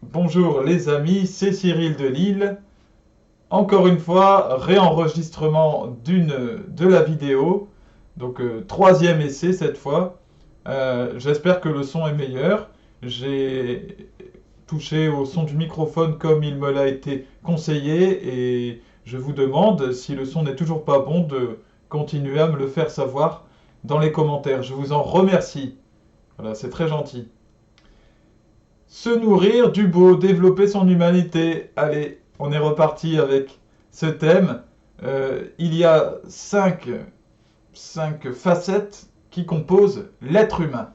Bonjour les amis, c'est Cyril de Lille. Encore une fois, réenregistrement de la vidéo. Donc troisième essai cette fois. J'espère que le son est meilleur. J'ai touché au son du microphone comme il me l'a été conseillé et je vous demande si le son n'est toujours pas bon de continuer à me le faire savoir dans les commentaires. Je vous en remercie. Voilà, c'est très gentil. Se nourrir du beau, développer son humanité. Allez, on est reparti avec ce thème. Il y a cinq facettes qui composent l'être humain.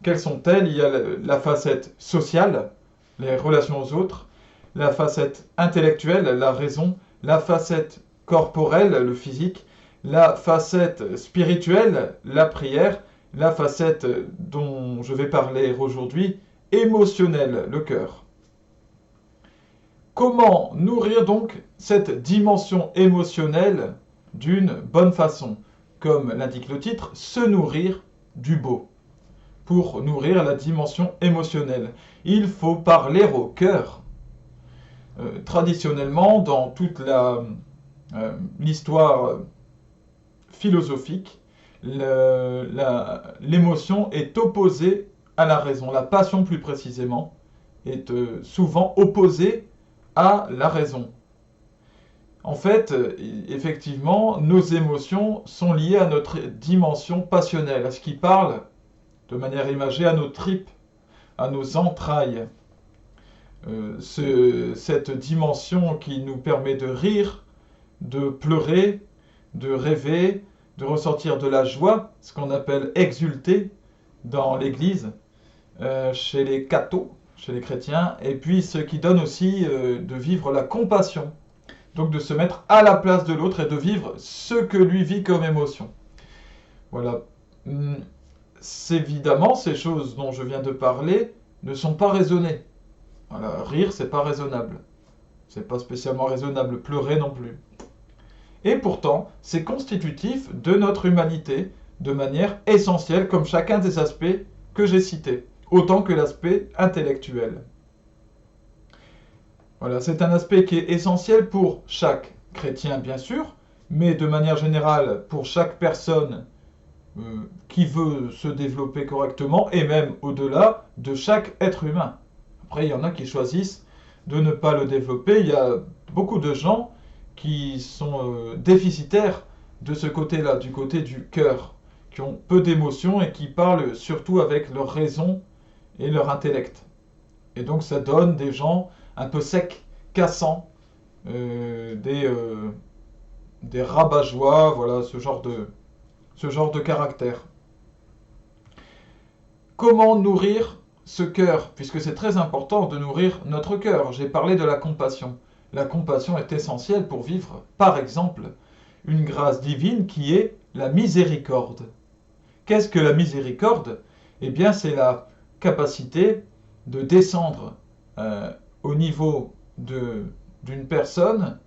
Quelles sont-elles? Il y a la facette sociale, les relations aux autres, la facette intellectuelle, la raison, la facette corporelle, le physique, la facette spirituelle, la prière, la facette dont je vais parler aujourd'hui, émotionnelle, le cœur. Comment nourrir donc cette dimension émotionnelle d'une bonne façon? Comme l'indique le titre, se nourrir du beau. Pour nourrir la dimension émotionnelle, il faut parler au cœur. Traditionnellement, dans toute l'histoire philosophique, l'émotion est opposée à la raison. La passion, plus précisément, est souvent opposée à la raison. En fait, effectivement, nos émotions sont liées à notre dimension passionnelle, à ce qui parle de manière imagée à nos tripes, à nos entrailles. Cette dimension qui nous permet de rire, de pleurer, de rêver, de ressentir de la joie, ce qu'on appelle exulter dans l'Église, chez les cathos, chez les chrétiens, et puis ce qui donne aussi de vivre la compassion, donc de se mettre à la place de l'autre et de vivre ce que lui vit comme émotion. Voilà. Évidemment, ces choses dont je viens de parler ne sont pas raisonnées. Voilà, rire, c'est pas raisonnable. C'est pas spécialement raisonnable. Pleurer non plus. Et pourtant, c'est constitutif de notre humanité de manière essentielle, comme chacun des aspects que j'ai cités, autant que l'aspect intellectuel. Voilà, c'est un aspect qui est essentiel pour chaque chrétien, bien sûr, mais de manière générale pour chaque personne qui veut se développer correctement, et même au-delà de chaque être humain. Après, il y en a qui choisissent de ne pas le développer. Il y a beaucoup de gens qui sont déficitaires de ce côté-là, du côté du cœur, qui ont peu d'émotions et qui parlent surtout avec leur raison et leur intellect. Et donc ça donne des gens un peu secs, cassants, des rabat-joie, voilà, ce genre de caractère. Comment nourrir ce cœur? Puisque c'est très important de nourrir notre cœur. J'ai parlé de la compassion. La compassion est essentielle pour vivre, par exemple, une grâce divine qui est la miséricorde. Qu'est-ce que la miséricorde? Eh bien, c'est la capacité de descendre au niveau d'une personne.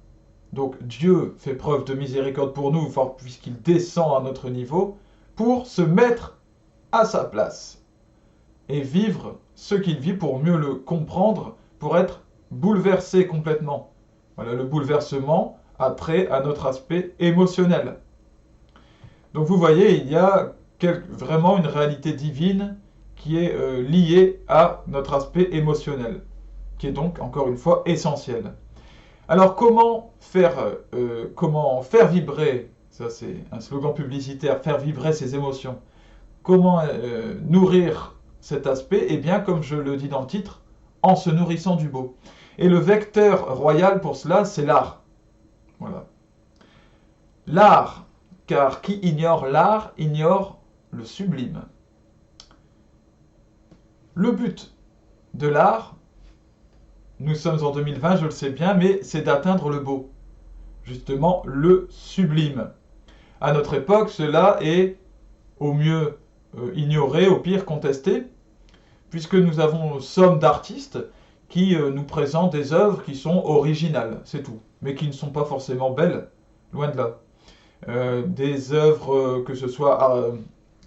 Donc Dieu fait preuve de miséricorde pour nous, puisqu'il descend à notre niveau, pour se mettre à sa place et vivre ce qu'il vit pour mieux le comprendre, pour être bouleversé complètement. Voilà, le bouleversement a trait à notre aspect émotionnel. Donc vous voyez, il y a vraiment une réalité divine qui est liée à notre aspect émotionnel, qui est donc, encore une fois, essentiel. Alors comment faire vibrer, ça c'est un slogan publicitaire, faire vibrer ses émotions? Comment nourrir cet aspect? Eh bien, comme je le dis dans le titre, en se nourrissant du beau. Et le vecteur royal pour cela, c'est l'art. Voilà. L'art, car qui ignore l'art ignore le sublime. Le but de l'art, nous sommes en 2020, je le sais bien, mais c'est d'atteindre le beau. Justement, le sublime. À notre époque, cela est au mieux ignoré, au pire contesté, puisque nous avons somme d'artistes qui nous présentent des œuvres qui sont originales, c'est tout, mais qui ne sont pas forcément belles, loin de là. Des œuvres, que ce soit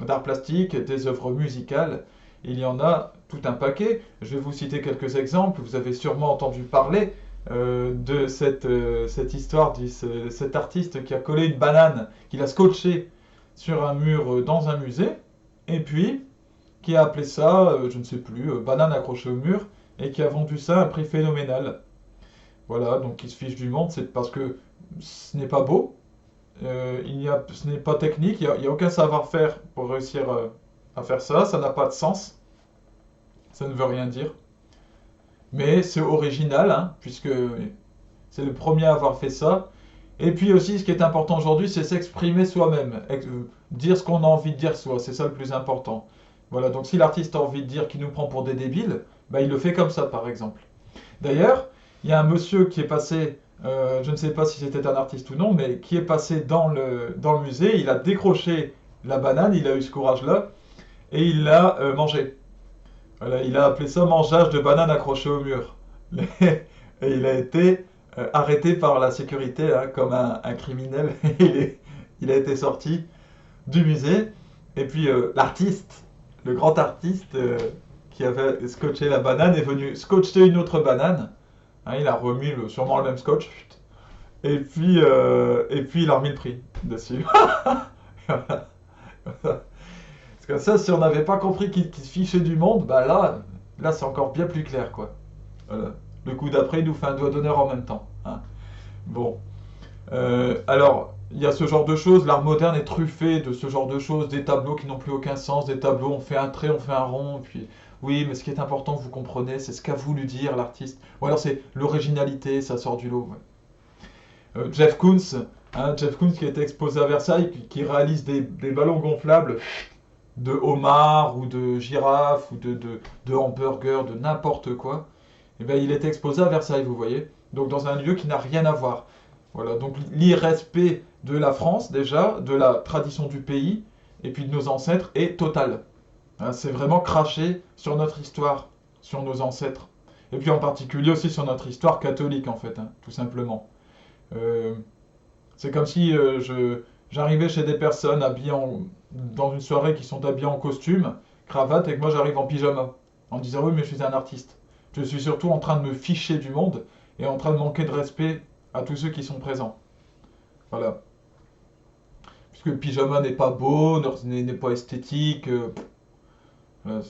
d'art plastique, des œuvres musicales, il y en a tout un paquet. Je vais vous citer quelques exemples. Vous avez sûrement entendu parler de cette histoire de cet artiste qui a collé une banane, qu'il a scotché sur un mur dans un musée, et puis qui a appelé ça, je ne sais plus, banane accrochée au mur, et qui a vendu ça à un prix phénoménal. Voilà, donc il se fiche du monde, c'est parce que ce n'est pas beau, ce n'est pas technique, il n'y a aucun savoir-faire pour réussir à faire ça, ça n'a pas de sens, ça ne veut rien dire. Mais c'est original, hein, puisque c'est le premier à avoir fait ça. Et puis aussi, ce qui est important aujourd'hui, c'est s'exprimer soi-même, dire ce qu'on a envie de dire soi, c'est ça le plus important. Voilà, donc si l'artiste a envie de dire qu'il nous prend pour des débiles, bah, il le fait comme ça, par exemple. D'ailleurs, il y a un monsieur qui est passé, je ne sais pas si c'était un artiste ou non, mais qui est passé dans le musée, il a décroché la banane, il a eu ce courage-là, et il l'a mangée. Voilà, il a appelé ça mangeage de banane accrochée au mur. Et il a été arrêté par la sécurité hein, comme un criminel. Il a été sorti du musée. Et puis l'artiste, le grand artiste qui avait scotché la banane est venu scotcher une autre banane. Hein, il a remis sûrement le même scotch. Et puis il a remis le prix dessus. Voilà. Parce que ça, si on n'avait pas compris qu'il se fichait du monde, bah là c'est encore bien plus clair, quoi. Voilà. Le coup d'après, il nous fait un doigt d'honneur en même temps. Hein. Bon. Alors, il y a ce genre de choses. L'art moderne est truffé de ce genre de choses, des tableaux qui n'ont plus aucun sens, des tableaux, on fait un trait, on fait un rond, puis oui, mais ce qui est important, vous comprenez, c'est ce qu'a voulu dire l'artiste. Ou alors c'est l'originalité, ça sort du lot. Ouais. Jeff Koons, hein, Jeff Koons qui a été exposé à Versailles, qui réalise des ballons gonflables de homard ou de girafe ou de hamburger, de n'importe quoi, et bien, il est exposé à Versailles, vous voyez. Donc dans un lieu qui n'a rien à voir. Voilà, donc l'irrespect de la France déjà, de la tradition du pays, et puis de nos ancêtres est total. Hein, c'est vraiment cracher sur notre histoire, sur nos ancêtres. Et puis en particulier aussi sur notre histoire catholique en fait, hein, tout simplement. Euh, c'est comme si j'arrivais chez des personnes dans une soirée qui sont habillées en costume, cravate, et que moi j'arrive en pyjama, en disant oui mais je suis un artiste. Je suis surtout en train de me ficher du monde et en train de manquer de respect à tous ceux qui sont présents. Voilà. Puisque le pyjama n'est pas beau, n'est pas esthétique. Voilà,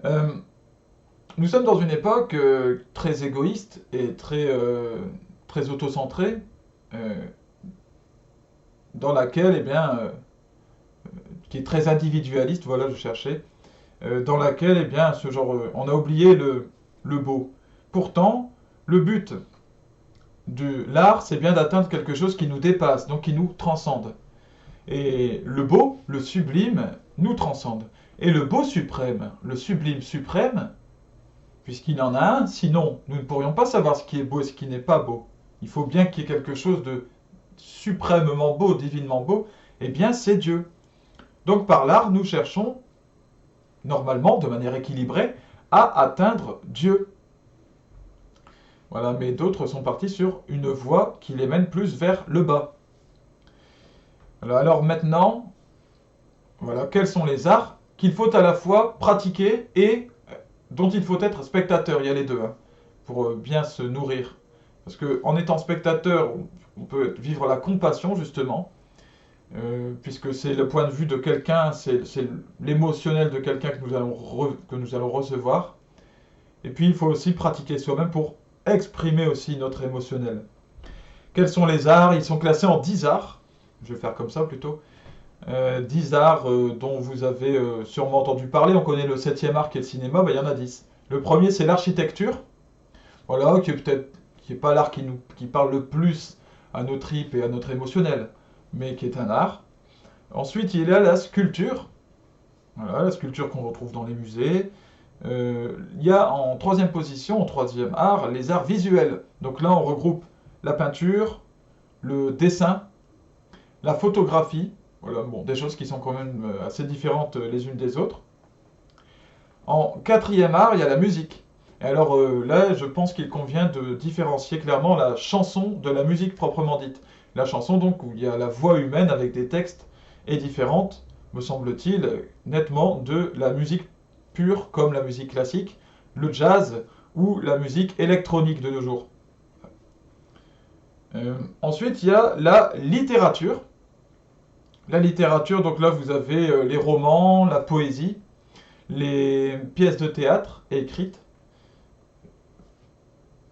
euh, nous sommes dans une époque très égoïste et très autocentrée, euh, dans laquelle, eh bien, qui est très individualiste, voilà, je cherchais, dans laquelle, eh bien, on a oublié le beau. Pourtant, le but de l'art, c'est bien d'atteindre quelque chose qui nous dépasse, donc qui nous transcende. Et le beau, le sublime, nous transcende. Et le beau suprême, le sublime suprême, puisqu'il en a un, sinon nous ne pourrions pas savoir ce qui est beau et ce qui n'est pas beau. Il faut bien qu'il y ait quelque chose de suprêmement beau, divinement beau, eh bien c'est Dieu. Donc par l'art, nous cherchons, normalement, de manière équilibrée, à atteindre Dieu. Voilà, mais d'autres sont partis sur une voie qui les mène plus vers le bas. Voilà, alors maintenant, voilà, quels sont les arts qu'il faut à la fois pratiquer et dont il faut être spectateur, il y a les deux, hein, pour bien se nourrir. Parce qu'en étant spectateur, on peut vivre la compassion, justement, puisque c'est le point de vue de quelqu'un, c'est l'émotionnel de quelqu'un que nous allons recevoir. Et puis il faut aussi pratiquer soi-même pour exprimer aussi notre émotionnel. Quels sont les arts? Ils sont classés en 10 arts. Je vais faire comme ça plutôt. 10 arts dont vous avez sûrement entendu parler. On connaît le 7e art qui est le cinéma, ben, il y en a 10. Le premier c'est l'architecture. Voilà, qui est pas l'art qui parle le plus à nos tripes et à notre émotionnel, mais qui est un art. Ensuite, il y a la sculpture. Voilà, la sculpture qu'on retrouve dans les musées. Il y a en troisième position, en troisième art, les arts visuels. Donc là, on regroupe la peinture, le dessin, la photographie. Voilà, bon, des choses qui sont quand même assez différentes les unes des autres. En quatrième art, il y a la musique. Et alors là, je pense qu'il convient de différencier clairement la chanson de la musique proprement dite. La chanson, donc, où il y a la voix humaine avec des textes, est différente, me semble-t-il, nettement de la musique pure comme la musique classique, le jazz ou la musique électronique de nos jours. Ensuite, il y a la littérature. La littérature, donc là vous avez les romans, la poésie, les pièces de théâtre écrites.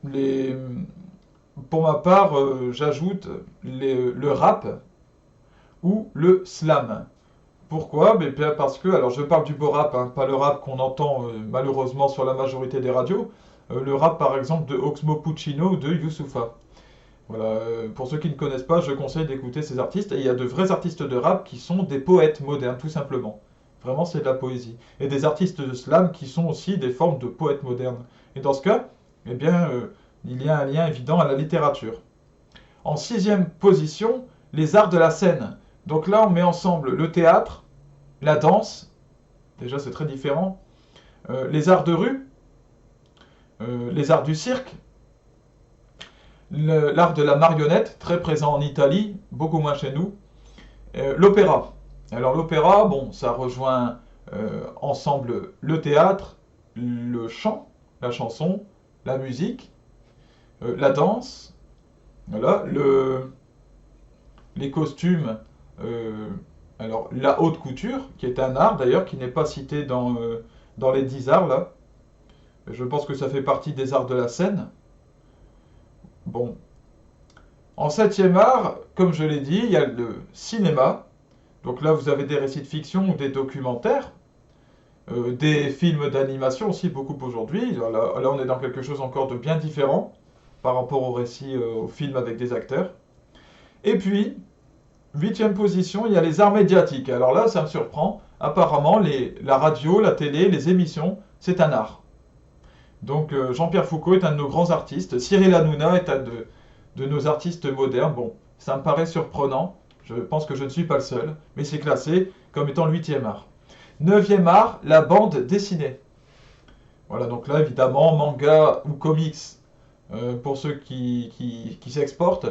Les... Pour ma part, j'ajoute le rap ou le slam. Pourquoi? Parce que, alors je parle du beau rap, hein, pas le rap qu'on entend malheureusement sur la majorité des radios, le rap par exemple de Oxmo Puccino ou de Youssoupha. Voilà, pour ceux qui ne connaissent pas, je conseille d'écouter ces artistes. Et il y a de vrais artistes de rap qui sont des poètes modernes, tout simplement. Vraiment, c'est de la poésie. Et des artistes de slam qui sont aussi des formes de poètes modernes. Et dans ce cas, eh bien, il y a un lien évident à la littérature. En sixième position, les arts de la scène. Donc là, on met ensemble le théâtre, la danse, déjà c'est très différent, les arts de rue, les arts du cirque, l'art de la marionnette, très présent en Italie, beaucoup moins chez nous, l'opéra. Alors l'opéra, bon, ça rejoint ensemble le théâtre, le chant, la chanson, la musique, la danse, voilà, les costumes, alors la haute couture, qui est un art d'ailleurs, qui n'est pas cité dans les 10 arts là. Je pense que ça fait partie des arts de la scène. Bon. En septième art, comme je l'ai dit, il y a le cinéma. Donc là, vous avez des récits de fiction ou des documentaires, des films d'animation aussi, beaucoup aujourd'hui. Là, on est dans quelque chose encore de bien différent par rapport au récit, au film avec des acteurs. Et puis, huitième position, il y a les arts médiatiques. Alors là, ça me surprend. Apparemment, la radio, la télé, les émissions, c'est un art. Donc Jean-Pierre Foucault est un de nos grands artistes. Cyril Hanouna est un de nos artistes modernes. Bon, ça me paraît surprenant. Je pense que je ne suis pas le seul. Mais c'est classé comme étant le huitième art. Neuvième art, la bande dessinée. Voilà, donc là, évidemment, manga ou comics pour ceux qui s'exportent.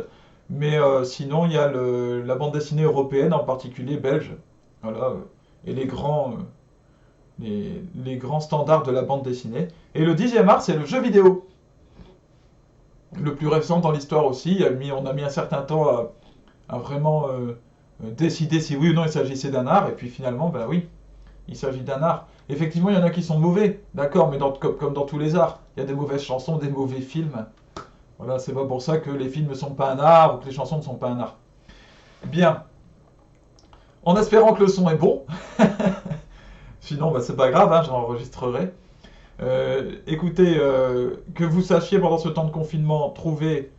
Mais sinon, il y a la bande dessinée européenne, en particulier belge. Voilà, et les grands standards de la bande dessinée. Et le dixième art, c'est le jeu vidéo. Le plus récent dans l'histoire aussi. On a mis un certain temps à vraiment décider si oui ou non il s'agissait d'un art. Et puis finalement, ben oui, il s'agit d'un art. Effectivement, il y en a qui sont mauvais, d'accord, mais comme dans tous les arts, il y a des mauvaises chansons, des mauvais films. Voilà, c'est pas pour ça que les films ne sont pas un art ou que les chansons ne sont pas un art. Bien. En espérant que le son est bon. Sinon, bah, c'est pas grave, hein, j'enregistrerai. Écoutez, que vous sachiez pendant ce temps de confinement trouver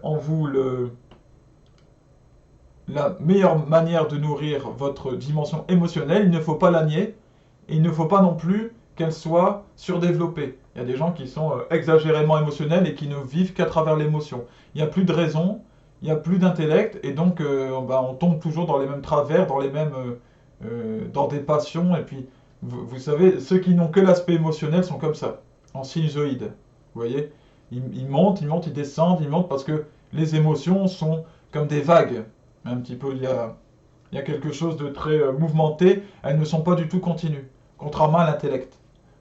en vous la meilleure manière de nourrir votre dimension émotionnelle. Il ne faut pas la nier et il ne faut pas non plus qu'elle soit surdéveloppée. Il y a des gens qui sont exagérément émotionnels et qui ne vivent qu'à travers l'émotion. Il n'y a plus de raison, il n'y a plus d'intellect et donc bah, on tombe toujours dans les mêmes travers, dans des passions. Et puis, vous savez, ceux qui n'ont que l'aspect émotionnel sont comme ça, en sinusoïde. Vous voyez, ils montent, ils descendent, ils montent parce que les émotions sont comme des vagues. Un petit peu, il y a quelque chose de très mouvementé. Elles ne sont pas du tout continues, contrairement à l'intellect.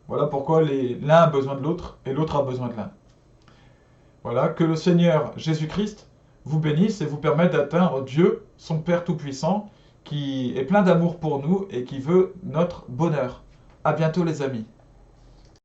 Voilà pourquoi l'un a besoin de l'autre et l'autre a besoin de l'un. Voilà, que le Seigneur Jésus-Christ vous bénisse et vous permette d'atteindre Dieu, son Père Tout-Puissant, qui est plein d'amour pour nous et qui veut notre bonheur. À bientôt les amis.